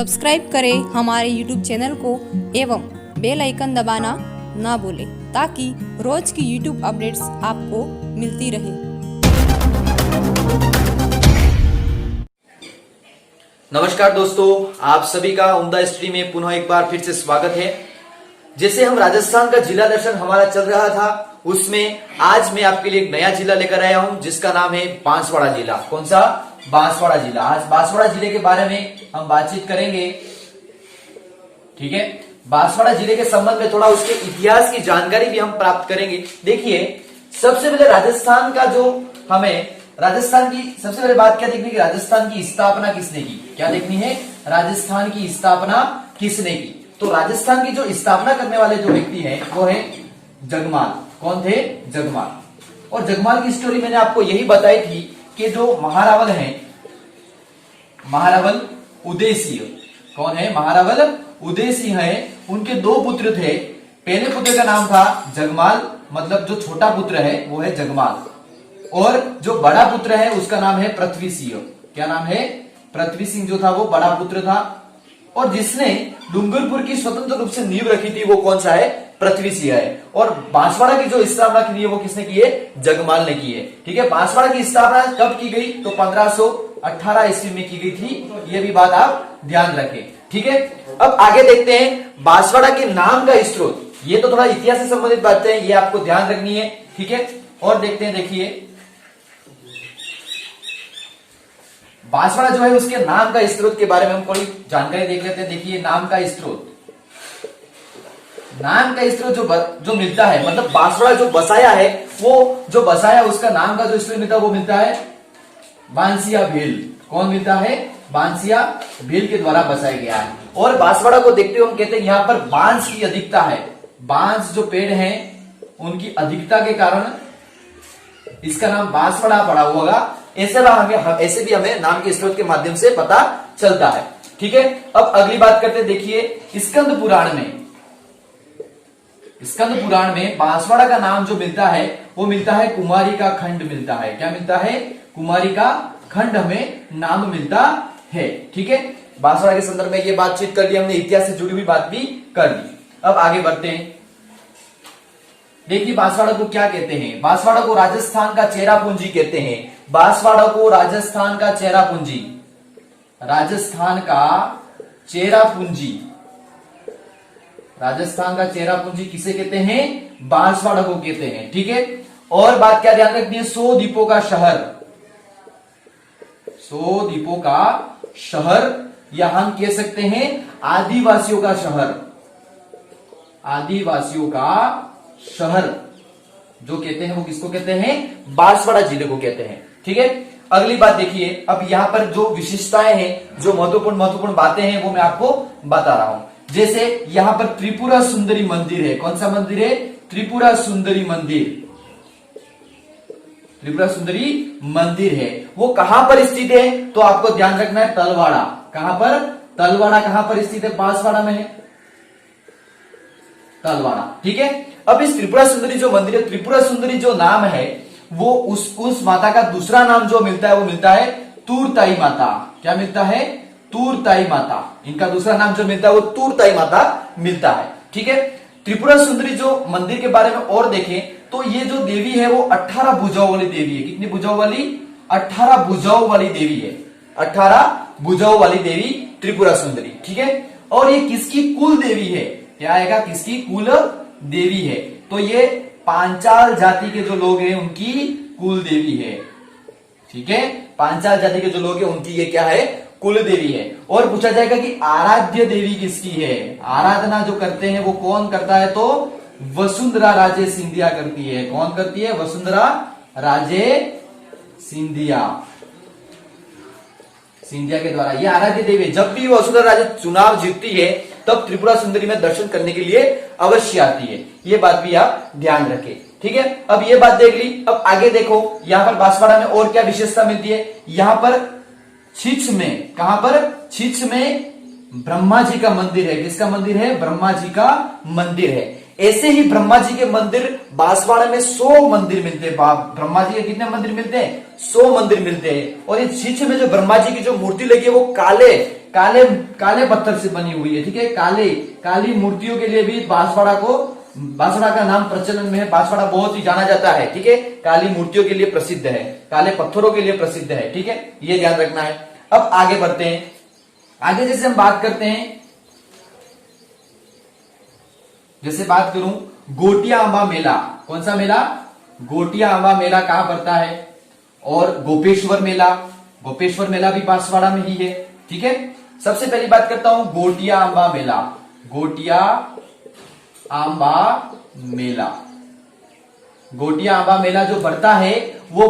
Subscribe करें हमारे YouTube channel को एवं बेल आइकन दबाना ना भूलें ताकि रोज की यूट्यूब अपडेट्स आपको मिलती रहे। नमस्कार दोस्तों, आप सभी का उम्दा स्टडी में पुनः एक बार फिर से स्वागत है। जैसे हम राजस्थान का जिला दर्शन हमारा चल रहा था, उसमें आज मैं आपके लिए एक नया जिला लेकर आया हूं जिसका नाम है बांसवाड़ा जिला। कौन सा? बांसवाड़ा जिला। आज बांसवाड़ा जिले के बारे में हम बातचीत करेंगे। ठीक है, बांसवाड़ा जिले के संबंध में थोड़ा उसके इतिहास की जानकारी भी हम प्राप्त करेंगे। देखिए, सबसे पहले राजस्थान का जो हमें राजस्थान की सबसे पहले बात क्या देखनी है? राजस्थान की स्थापना किसने की? क्या देखनी है? राजस्थान की स्थापना किसने की? तो राजस्थान की जो स्थापना करने वाले जो व्यक्ति हैं वो है जगमाल। कौन थे? जगमाल। और जगमाल की स्टोरी मैंने आपको यही बताई थी कि जो महारावल हैं, महारावल उदय सिंह, कौन है? महारावल उदय सिंह है। उनके दो पुत्र थे। पहले पुत्र का नाम था जगमाल, मतलब जो छोटा पुत्र है वो है जगमाल, और जो बड़ा पुत्र है उसका नाम है पृथ्वी सिंह। क्या नाम है? पृथ्वी सिंह जो था वो बड़ा पुत्र था। और जिसने डूंगरपुर की स्वतंत्र रूप से नींव रखी थी वो कौन सा है? पृथ्वी सिंह है। और बांसवाड़ा की जो स्थापना की है वो किसने की है? जगमाल ने की है। ठीक है, बांसवाड़ा की स्थापना कब की गई? तो 1518 ईस्वी में की गई थी। ये भी बात आप ध्यान रखें। ठीक है, अब आगे देखते हैं बांसवाड़ा के नाम का स्रोत। ये तो थोड़ा इतिहास से संबंधित बातें हैं, ये आपको ध्यान रखनी है। ठीक है, और देखते हैं, देखिए बांसवाड़ा जो है उसके नाम का स्रोत के बारे में हम थोड़ी जानकारी देख लेते हैं। देखिए, नाम का स्रोत, नाम का स्रोत जो मिलता है, मतलब बांसवाड़ा जो बसाया है, वो जो बसाया उसका नाम का जो स्रोत मिलता है वो मिलता है बांसिया भील। कौन मिलता है? बांसिया भील के द्वारा बसाया गया है। और बांसवाड़ा को देखते हुए हम कहते हैं यहाँ पर बांस की अधिकता है। बांस जो पेड़ हैं उनकी अधिकता के कारण इसका नाम बांसवाड़ा पड़ा होगा। ऐसे भी हमें नाम के स्रोत के माध्यम से पता चलता है। ठीक है, अब अगली बात करते हैं। देखिए, स्कंद पुराण में बांसवाड़ा का नाम जो मिलता है वो मिलता है कुमारी का खंड मिलता है। क्या मिलता है? कुमारी का खंड हमें नाम मिलता है। ठीक है, बांसवाड़ा के संदर्भ में ये बातचीत कर ली हमने, इतिहास से जुड़ी हुई बात भी कर ली। अब आगे बढ़ते हैं। देखिए, बांसवाड़ा को क्या कहते हैं? बांसवाड़ा को राजस्थान का चेरापूंजी कहते हैं। बांसवाड़ा को राजस्थान का चेरापूंजी, राजस्थान का चेरापूंजी, राजस्थान का चेरापूंजी किसे कहते हैं? बांसवाड़ा को कहते हैं। ठीक है, और बात क्या ध्यान रखनी है? 100 द्वीपों का शहर, 100 द्वीपों का शहर, या हम कह सकते हैं आदिवासियों का शहर, आदिवासियों का शहर जो कहते हैं वो किसको कहते हैं? बांसवाड़ा जिले को कहते हैं। ठीक है, अगली बात देखिए। अब यहां पर जो विशेषताएं हैं, जो महत्वपूर्ण बातें हैं वो मैं आपको बता रहा हूं। जैसे यहां पर त्रिपुरा सुंदरी मंदिर है। कौन सा मंदिर है? त्रिपुरा सुंदरी मंदिर। त्रिपुरा सुंदरी मंदिर है। वो कहां पर स्थित है? तो आपको ध्यान रखना है, तलवाड़ा। कहां पर? तलवाड़ा कहां पर स्थित है? बांसवाड़ा में है तलवाड़ा। ठीक है, अब इस त्रिपुरा सुंदरी जो मंदिर है, त्रिपुरा सुंदरी जो नाम है वो उस माता का दूसरा नाम जो मिलता है वो मिलता है तूरताई माता। क्या मिलता है? तूरताई माता। इनका दूसरा नाम जो मिलता है वो तूरताई माता मिलता है। ठीक है, त्रिपुरा सुंदरी जो मंदिर के बारे में और देखें तो ये जो देवी है वो 18 भुजाओं वाली देवी है। कितनी भुजाओं वाली? 18 भुजाओं वाली देवी है। 18 भुजाओं वाली देवी त्रिपुरा सुंदरी। ठीक है, और ये किसकी कुल देवी है? क्या आएगा? किसकी कुल देवी है? तो ये पांचाल जाति के जो लोग हैं उनकी कुल देवी है। ठीक है, पांचाल जाति के जो लोग हैं उनकी ये क्या है? कुल देवी है। और पूछा जाएगा कि आराध्य देवी किसकी है? आराधना जो करते हैं वो कौन करता है? तो वसुंधरा राजे सिंधिया करती है। कौन करती है? वसुंधरा राजे सिंधिया, सिंधिया के द्वारा ये आराध्य देवी है। जब भी वसुंधरा राजे चुनाव जीतती है तब त्रिपुरा सुंदरी में दर्शन करने के लिए अवश्य आती है। ये बात भी आप ध्यान रखें। ठीक है, अब ये बात देख ली। अब आगे देखो, यहां पर बांसवाड़ा में और क्या विशेषता मिलती है? यहां पर छिछ में, कहां पर? छिछ में ब्रह्मा जी का मंदिर है। किसका मंदिर है? ब्रह्मा जी का मंदिर है। ऐसे ही ब्रह्मा जी के मंदिर बांसवाड़ा में 100 मंदिर मिलते हैं। ब्रह्मा जी के कितने मंदिर मिलते हैं? 100 मंदिर मिलते हैं। और इस शीश में जो ब्रह्मा जी की जो मूर्ति लगी है वो काले काले काले पत्थर से बनी हुई है, ठीक है। काली मूर्तियों के लिए भी बांसवाड़ा का नाम प्रचलन में है। बांसवाड़ा बहुत ही जाना जाता है, ठीक है। काली मूर्तियों के लिए प्रसिद्ध है, काले पत्थरों के लिए प्रसिद्ध है, ठीक है। ये ध्यान रखना है। अब आगे बढ़ते हैं। आगे जैसे हम बात करते हैं, जैसे बात करूं गोटिया आंबा मेला, कौन सा मेला? गोटिया आंबा मेला कहां पड़ता है? और गोपेश्वर मेला भी बांसवाड़ा में ही है, ठीक है। सबसे पहली बात करता हूं गोटिया आंबा मेला। गोटिया आंबा मेला जो बढ़ता है वो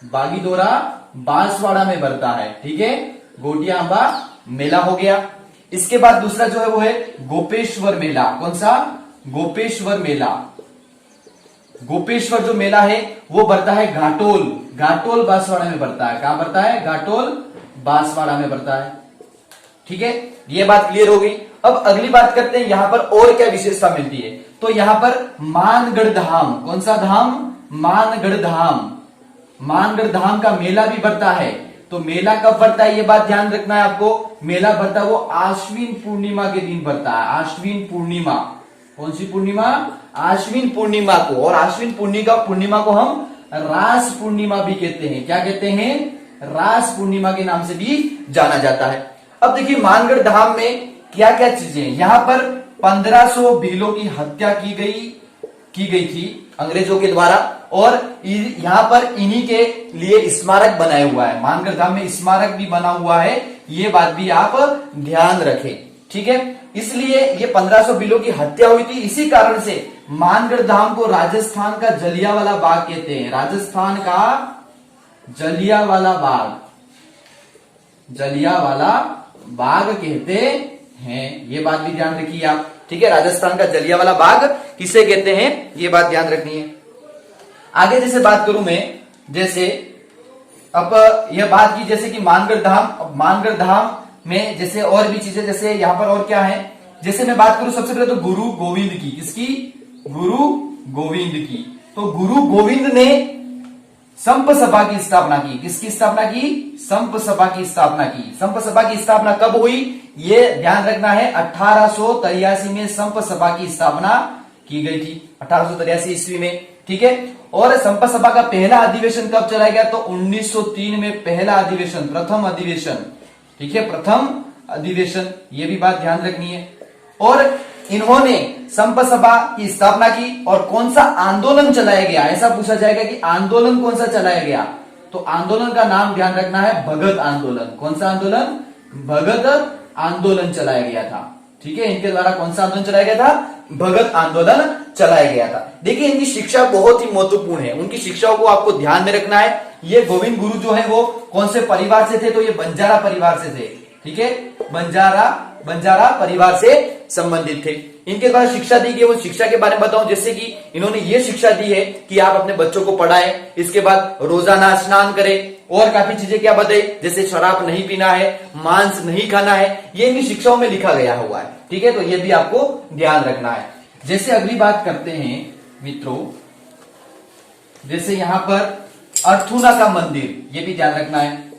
बागीदोरा बांसवाड़ा में बढ़ता है, ठीक है। गोटिया आंबा मेला हो गया। इसके बाद दूसरा जो है वो है गोपेश्वर मेला। कौन सा? गोपेश्वर जो मेला है वो बढ़ता है घाटोल बांसवाड़ा में बढ़ता है। कहां बढ़ता है? घाटोल बांसवाड़ा में बढ़ता है, ठीक है। ये बात क्लियर हो गई। अब अगली बात करते हैं यहां पर और क्या विशेषता मिलती है। तो यहां पर मानगढ़ धाम, कौन सा धाम? मानगढ़ धाम का मेला भी बढ़ता है। तो मेला कब बढ़ता है ये बात ध्यान रखना है आपको। मेला बढ़ता है वो आश्विन पूर्णिमा के दिन बढ़ता है। आश्विन पूर्णिमा, कौन सी पूर्णिमा? आश्विन पूर्णिमा को। और आश्विन पूर्णिमा को हम रास पूर्णिमा भी कहते हैं। क्या कहते हैं? रास पूर्णिमा के नाम से भी जाना जाता है। अब देखिए मानगढ़ धाम में क्या क्या चीजें हैं। यहां पर 1500 भीलों की हत्या की गई थी अंग्रेजों के द्वारा। और यहां पर इन्हीं के लिए स्मारक बनाया हुआ है। मानगढ़ धाम में स्मारक भी बना हुआ है, ये बात भी आप ध्यान रखें, ठीक है। इसलिए ये 1500 भीलों की हत्या हुई थी, इसी कारण से मानगढ़ धाम को राजस्थान का जलियांवाला बाग कहते हैं। राजस्थान का जलियांवाला बाग कहते हैं, ये बात भी ध्यान रखिए आप, ठीक है। राजस्थान का जलियांवाला बाग किसे कहते हैं ये बात ध्यान रखनी है। आगे जैसे बात करूं मैं, जैसे अब यह बात की जैसे कि मानगढ़ धाम में जैसे और भी चीजें, जैसे यहां पर और क्या है। जैसे मैं बात करूं सबसे पहले तो गुरु गोविंद की, किसकी? गुरु गोविंद की। तो गुरु गोविंद ने संप सभा की स्थापना की। किसकी स्थापना की? संप सभा की स्थापना की। संप सभा की स्थापना कब हुई ये ध्यान रखना है। 1883 में संप सभा की स्थापना की गई थी, 1883 ईस्वी में, ठीक है। और संप सभा का पहला अधिवेशन कब चलाया गया? तो 1903 में पहला अधिवेशन, प्रथम अधिवेशन, ठीक है, प्रथम अधिवेशन, ये भी बात ध्यान रखनी है। और इन्होंने संप सभा की स्थापना की। और कौन सा आंदोलन चलाया गया, ऐसा पूछा जाएगा कि आंदोलन कौन सा चलाया गया। तो आंदोलन का नाम ध्यान रखना है भगत आंदोलन। कौन सा आंदोलन? भगत आंदोलन चलाया गया था, ठीक है। इनके द्वारा कौन सा आंदोलन चलाया गया था? भगत आंदोलन चलाया गया था। देखिए इनकी शिक्षा बहुत ही महत्वपूर्ण है, उनकी शिक्षाओं को आपको ध्यान में रखना है। ये गोविंद गुरु जो है वो कौन से परिवार से थे? तो ये बंजारा परिवार से थे, ठीक है। बंजारा परिवार से संबंधित थे। इनके द्वारा शिक्षा दी गई, वो शिक्षा के बारे में बताऊं। जैसे कि इन्होंने ये शिक्षा दी है कि आप अपने बच्चों को पढ़ाएं, इसके बाद रोजाना स्नान करें, और काफी चीजें क्या बताई, जैसे शराब नहीं पीना है, मांस नहीं खाना है, ये इनकी शिक्षाओं में लिखा गया हुआ है, ठीक है। तो ये भी आपको ध्यान रखना है। जैसे अगली बात करते हैं मित्रों, जैसे यहां पर अर्थुना का मंदिर, ये भी ध्यान रखना है।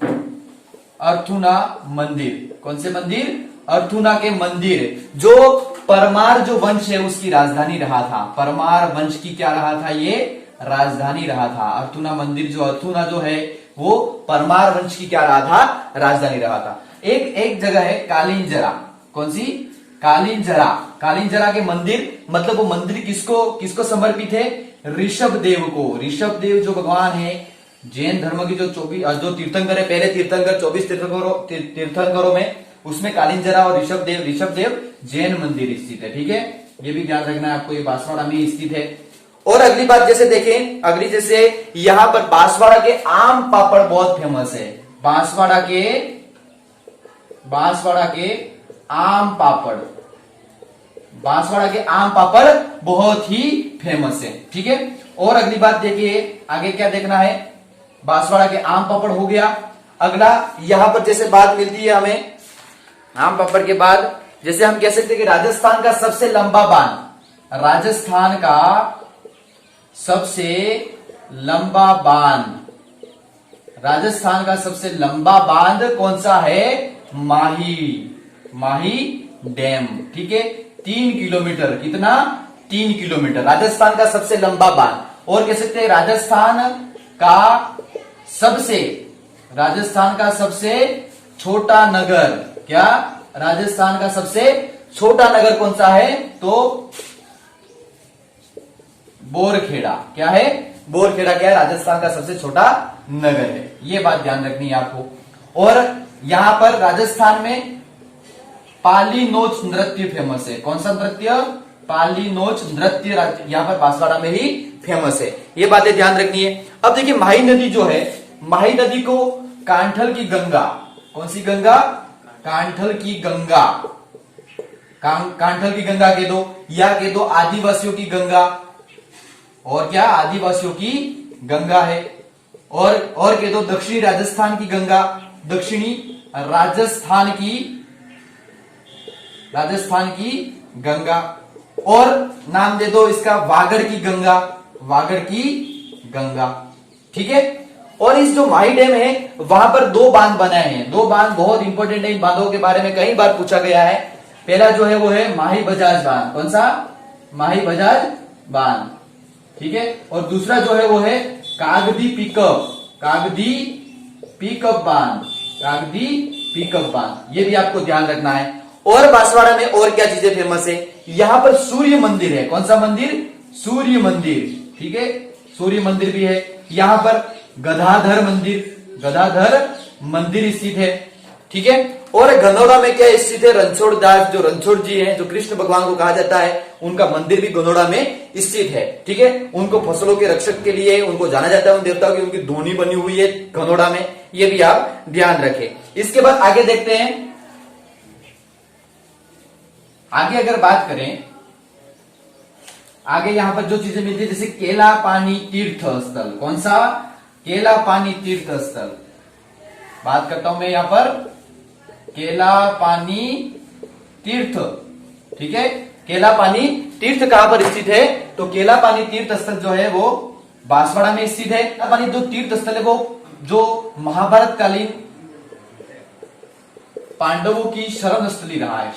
अर्थुना मंदिर, कौन से मंदिर? अर्थुना के मंदिर, जो परमार जो वंश है उसकी राजधानी रहा था। परमार वंश की क्या रहा था? ये राजधानी रहा था। अर्थुना मंदिर अर्थुना जो है वो परमार वंश की क्या रहा था? राजधानी रहा था। एक जगह है कालिंजरा, कौन सी? कालिंजरा के मंदिर, मतलब वो मंदिर किसको समर्पित है? ऋषभ देव को। ऋषभ देव जो भगवान है जैन धर्म की जो तीर्थंकर है, पहले तीर्थंकर 24 तीर्थंकरों में, उसमें कालिंजरा और ऋषभ देव जैन मंदिर स्थित है, ठीक है। ये भी ध्यान रखना है आपको, ये बांसवाड़ा में स्थित है। और अगली बात जैसे देखें, जैसे यहां पर बांसवाड़ा के आम पापड़ बहुत फेमस है। बांसवाड़ा के आम पापड़ बहुत ही फेमस है, ठीक है। और अगली बात देखिए, आगे क्या देखना है। बांसवाड़ा के आम पापड़ हो गया। अगला यहां पर जैसे बात मिलती है हमें, आम पापड़ के बाद जैसे हम कह सकते हैं कि राजस्थान का सबसे लंबा बांध, राजस्थान का सबसे लंबा बांध, राजस्थान का सबसे लंबा बांध कौन सा है? माही, माही डैम। ठीक है, 3 किलोमीटर, कितना? 3 किलोमीटर, राजस्थान का सबसे लंबा बांध। और कह सकते हैं राजस्थान का सबसे छोटा नगर, क्या? राजस्थान का सबसे छोटा नगर कौन सा है? तो बोरखेड़ा। क्या है? बोरखेड़ा क्या है? राजस्थान का सबसे छोटा नगर है। ये बात ध्यान रखनी है आपको। और यहां पर राजस्थान में पाली नोच नृत्य फेमस है। कौन सा नृत्य? पाली नोच नृत्य यहां पर बांसवाड़ा में ही फेमस है। ये बातें ध्यान रखनी है। अब देखिए माही नदी जो है, माही नदी को कांठल की गंगा, कौन सी गंगा? कांठल की गंगा, कांठल की गंगा कह दो, या कह दो आदिवासियों की गंगा। और क्या? आदिवासियों की गंगा है। और कह दो दक्षिणी राजस्थान की गंगा, दक्षिणी राजस्थान की गंगा। और नाम दे दो इसका वागड़ की गंगा, वागड़ की गंगा। ठीक है। और इस जो माही डैम है वहां पर 2 बांध बनाए हैं। 2 बांध बहुत इंपॉर्टेंट है, इन बांधों के बारे में कई बार पूछा गया है। पहला जो है वो है माही बजाज बांध। कौन सा? माही बजाज बांध। ठीक है। और दूसरा जो है वो है कागदी पिकअप बांध, कागदी पिकअप बांध। ये भी आपको ध्यान रखना है। और बांसवाड़ा में और क्या चीजें फेमस है? यहां पर सूर्य मंदिर है। कौन सा मंदिर? सूर्य मंदिर। ठीक है, सूर्य मंदिर भी है। यहां पर गदाधर मंदिर स्थित है। ठीक है। और गनौड़ा में क्या स्थित है? रणछोड़ दास, जो रणछोड़ जी हैं, जो कृष्ण भगवान को कहा जाता है, उनका मंदिर भी गनौड़ा में स्थित है। ठीक है। उनको फसलों के रक्षक के लिए उनको जाना जाता है, उन देवताओं की उनकी धोनी बनी हुई है गनौड़ा में। ये भी आप ध्यान रखें। इसके बाद आगे देखते हैं। आगे अगर बात करें, आगे यहां पर जो चीजें मिलती है, जैसे केला पानी तीर्थ स्थल। कौन सा? केला पानी तीर्थ स्थल। बात करता हूं मैं यहां पर केला पानी तीर्थ। ठीक है। केला पानी तीर्थ कहां पर स्थित है? तो केला पानी तीर्थ स्थल जो है वो बांसवाड़ा में स्थित है। केला पानी जो तीर्थ स्थल है वो जो महाभारत कालीन पांडवों की शरण स्थली रहा है,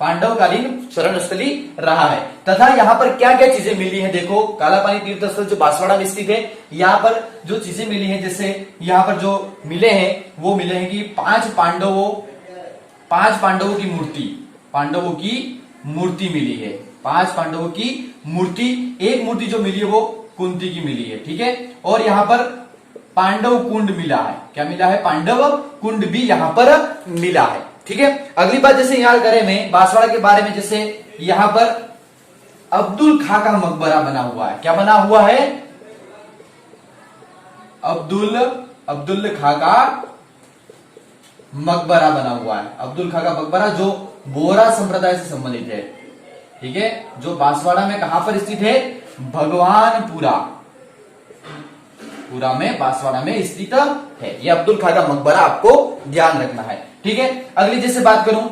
पांडवकालीन शरण स्थली रहा है। तथा यहाँ पर क्या क्या चीजें मिली हैं? देखो, काला पानी तीर्थ स्थल जो बांसवाड़ा में स्थित है, यहाँ पर जो चीजें मिली हैं, जैसे यहाँ पर जो मिले हैं वो मिले हैं कि 5 पांडवों की मूर्ति मिली है। 5 पांडवों की मूर्ति। एक मूर्ति जो मिली है वो कुंती की मिली है। ठीक है। और यहाँ पर पांडव कुंड मिला है। क्या मिला है? पांडव कुंड भी यहाँ पर मिला है। ठीक है। अगली बात जैसे याद करें मैं बांसवाड़ा के बारे में, जैसे यहां पर अब्दुल खां का मकबरा बना हुआ है। क्या बना हुआ है? अब्दुल खां का मकबरा बना हुआ है। अब्दुल खां का मकबरा जो बोहरा संप्रदाय से संबंधित है। ठीक है। जो बांसवाड़ा में कहां पर स्थित है? भगवानपुरा में, बांसवाड़ा में स्थित है। ये अब्दुल खां का मकबरा आपको ध्यान रखना है। ठीक है। अगली जैसे बात करूं,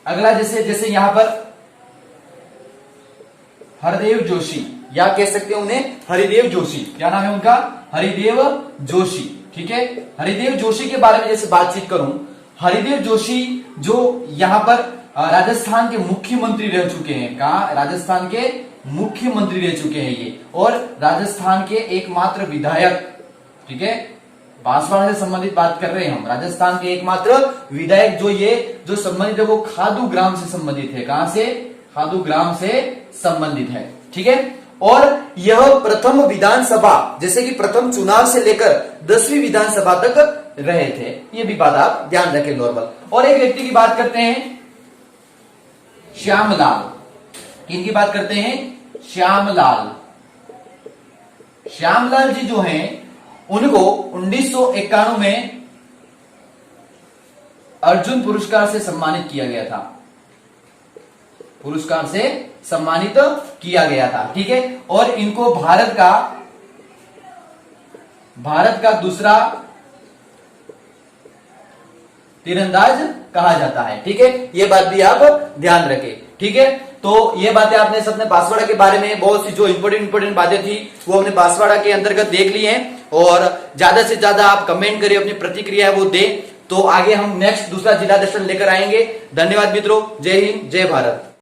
अगला जैसे यहां पर हरदेव जोशी, या कह सकते हैं उन्हें हरिदेव जोशी। क्या नाम है उनका? हरिदेव जोशी। ठीक है। हरिदेव जोशी के बारे में जैसे बातचीत करूं, हरिदेव जोशी जो यहां पर राजस्थान के मुख्यमंत्री रह चुके हैं। कहा? राजस्थान के मुख्यमंत्री रह चुके हैं ये, और राजस्थान के एकमात्र विधायक। ठीक है। बांसवाड़ा से संबंधित बात कर रहे हैं हम। राजस्थान के एकमात्र विधायक जो संबंधित है वो खादू ग्राम से संबंधित है। कहां से? खादू ग्राम से संबंधित है। ठीक है। और यह प्रथम विधानसभा, जैसे कि प्रथम चुनाव से लेकर 10वीं विधानसभा तक रहे थे। ये भी बात आप ध्यान रखें नॉर्मल। और एक व्यक्ति की बात करते हैं, श्यामलाल। किनकी बात करते हैं? श्यामलाल। श्यामलाल जी जो हैं उनको 1991 में अर्जुन पुरस्कार से सम्मानित किया गया था। पुरस्कार से सम्मानित किया गया था। ठीक है। और इनको भारत का दूसरा तीरंदाज कहा जाता है। ठीक है, ये बात भी आप ध्यान रखें। ठीक है, तो ये बातें आपने सबने बांसवाड़ा के बारे में बहुत सी जो इंपोर्टेंट बातें थी वो हमने बांसवाड़ा के अंतर्गत देख ली हैं, और ज्यादा से ज्यादा आप कमेंट करें, अपनी प्रतिक्रिया वो दें, तो आगे हम नेक्स्ट दूसरा जिला दर्शन लेकर आएंगे। धन्यवाद मित्रों, जय हिंद, जय भारत।